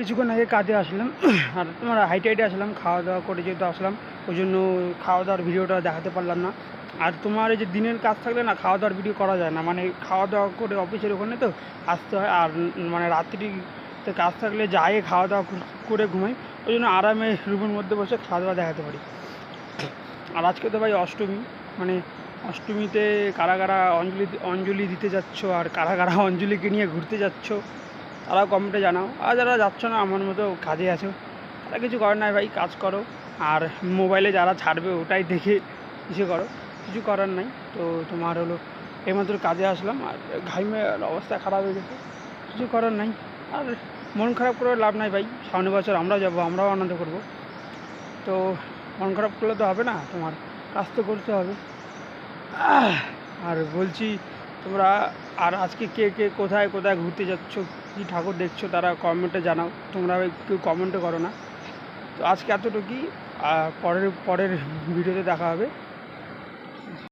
কিছুক্ষণ আগে কাজে আসলাম আর তোমার হাইটে আসলাম, খাওয়া দাওয়া করে যেহেতু আসলাম ওই জন্য খাওয়া দাওয়ার ভিডিওটা দেখাতে পারলাম না। আর তোমার এই যে দিনের কাজ থাকলে না খাওয়া দাওয়ার ভিডিও করা যায় না, মানে খাওয়া দাওয়া করে অফিসের ওখানে তো আসতে হয়। আর মানে রাত্রিতে কাজ থাকলে যাই খাওয়া দাওয়া করে ঘুমাই, ওই জন্য আরামে রুমের মধ্যে বসে খাওয়া দাওয়া দেখাতে পারি। আর আজকে তো ভাই অষ্টমী, মানে অষ্টমীতে কারা কারা অঞ্জলি দিতে যাচ্ছ আর কারা কারা অঞ্জলিকে নিয়ে ঘুরতে যাচ্ছ তারাও কমেন্টে জানাও। আর যারা যাচ্ছ না আমার মতো কাজে আছো তারা কিছু করার নাই ভাই, কাজ করো। আর মোবাইলে যারা ছাড়বে ওটাই দেখে কিছু করো, কিছু করার নাই। তো তোমার হলো এইমাত্র কাজে আসলাম আর ঘাইমে অবস্থা খারাপ হয়ে গেছে, কিছু করার নাই। আর মন খারাপ করে লাভ নাই ভাই, সামনের বছর আমরাও যাবো, আমরাও আনন্দ করব। তো মন খারাপ করলে তো হবে না, তোমার কাজ তো করতে হবে। আর বলছি তোমরা আর আজকে কে কে কোথায় কোথায় ঘুরতে যাচ্ছ, কী ঠাকুর দেখছো তারা কমেন্টে জানাও। তোমরা কেউ কমেন্টও করো না। তো আজকে এতটুকুই, পরের পরের ভিডিওতে দেখা হবে।